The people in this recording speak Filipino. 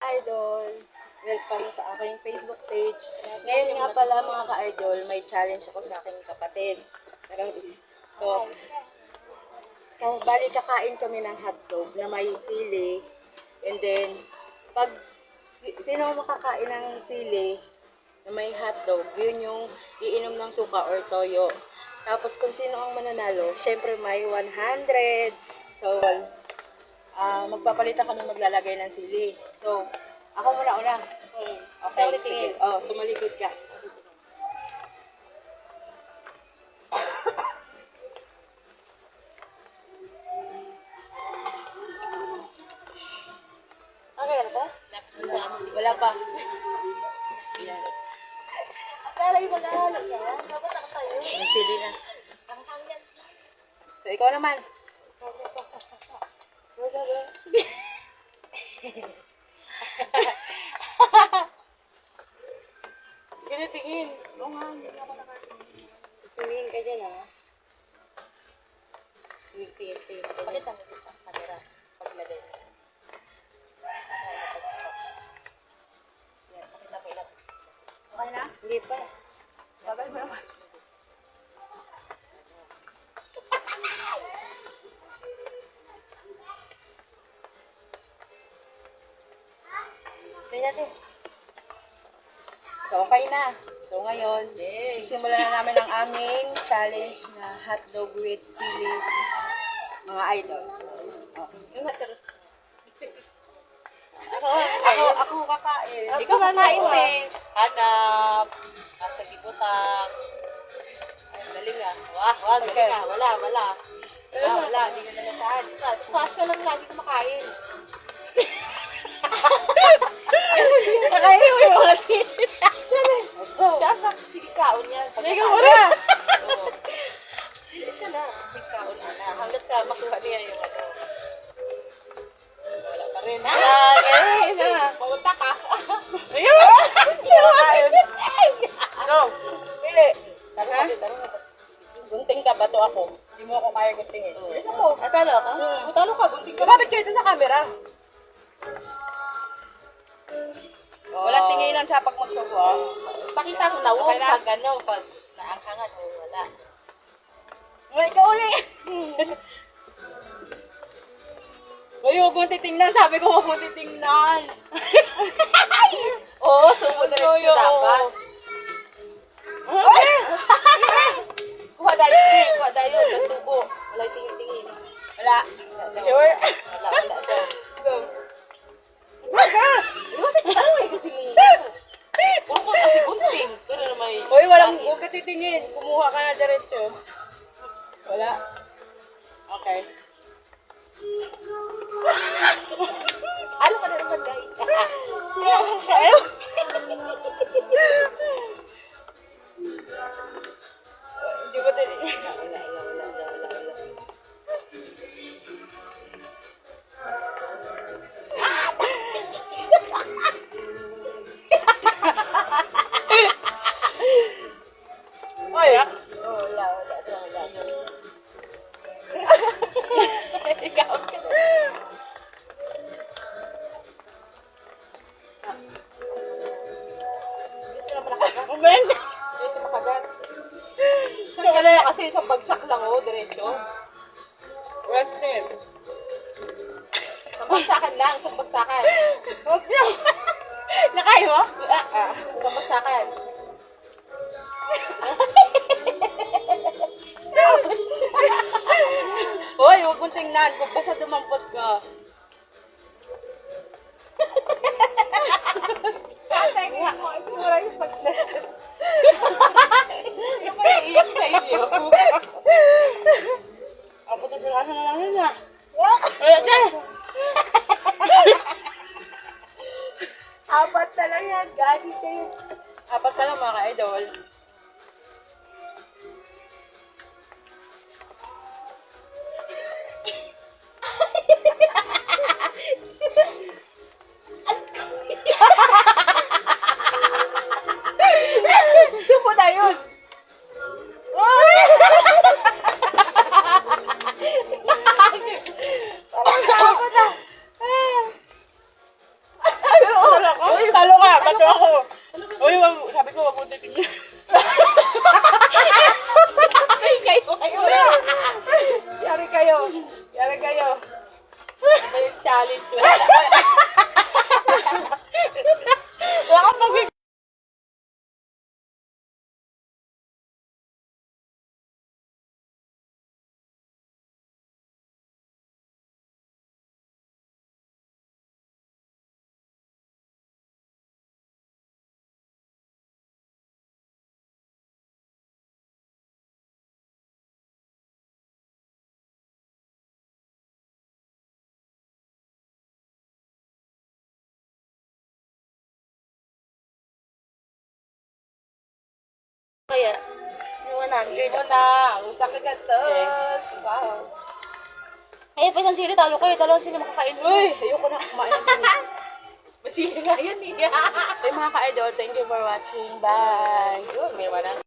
ka-idol! Welcome sa aking Facebook page. Ngayon nga pala mga ka-idol, may challenge ako sa aking kapatid. Bali kakain kami ng hotdog na may sili. And then, pag sino makakain ng sili na may hotdog, yun yung iinom ng suka or toyo. Tapos kung sino ang mananalo, syempre may 100. So, magpapalitan kami maglalagay ng sili. So, ako muna una. Okay, sige. Oh, tumalikod ka. Okay, ano ba? Wala pa. Yan. Akala yung mag-aalag ka? Dapat ako tayo. May sili na. Ang hangyan. So, ikaw naman. Tingin. Oo nga, hindi ako nakatingin. Tingin ka dyan, ha? Tingin. Pakita mo dito ang camera. Paglagay mo. Yan, pakita mo ilang. Okay na? Hindi pa. Babay mo naman. Tingnan natin. So, okay na. So, ngayon, sisimulan na namin ang aming challenge na hotdog with sili, mga idol. Okay. Ako kakain. Ikaw kakain, te. Hanap. Nasa gibutang. Galing ah. Wah, galing ah. Wala. Wala. Hindi ka nalasahan. Fasya lang lagi kumakain. Kakain mo yung mga sili. Siya sa sigikaon niya. Ikaw mo na. Oo. Siya na. Sigikaon na. Hanggat sa makuha niya yung ano. Wala pa rin. Kakain na. Mamunta ka. Ayun! Kakain. No. Pili. Tarong mo. Gunting ka ba to ako? Hindi mo ako kaya guntingin. Bilis ako. Atalo ka? Butalo ka. Bunting ka. Kumapit kayo ito sa camera. Walang tinginan sa pag magsubo. Pakita ko na Okay na? pag ano, pag naangkangan o wala. Uy, ikaw ulit! Uy, huwag mong titingnan. Sabi ko huwag mong titingnan. Oo, sumo na rin siya dapat. Kuha dayo, sa subo. Wala tingin-tingin. Wala. Sure? Wala. Go. Iwasan ko tanong eh kasi puro ko kasi gunting. Pero na may... Uy, huwag ka titingin. Kumuha ka na diretso. Wala. Okay. Ano ka na naman guys? Ayaw. Hindi ko titingin. Wala. Ay, ah. Oo, wala. Ikaw ka. Amen. Dito makagat. Saan ka na kasi isang bagsak lang oh, diretso. What's it? Isang bagsakan lang, isang bagsakan. Huwag niyo. Nakain mo? Isang bagsakan. Hoy, huwag mong tingnan. Kung basta dumampot ka. Tatay nga. Mura yung pagsalit. Yung may iyak sa iyo. Ako na sila na lang yun ah. Ayan. Apat na lang yan, gagi kayo. Apat na lang mga ka-idol. Supo na yun. Parang bato ako. Uy, sabi ko, wag mo titignan. Kayo. Yari kayo. Yari kayo. Ano ba yung challenge? Wala kang pag- Kaya, yung 100. Hindi mo na. Usak ka gatot. Wow. Eh, pa isang sili, talo kayo. Dalawang sili makakain. Uy, ayoko na kumain ng sili. Masili nga yan eh. Okay, mga ka-idol, thank you for watching. Bye! Yun, may wala.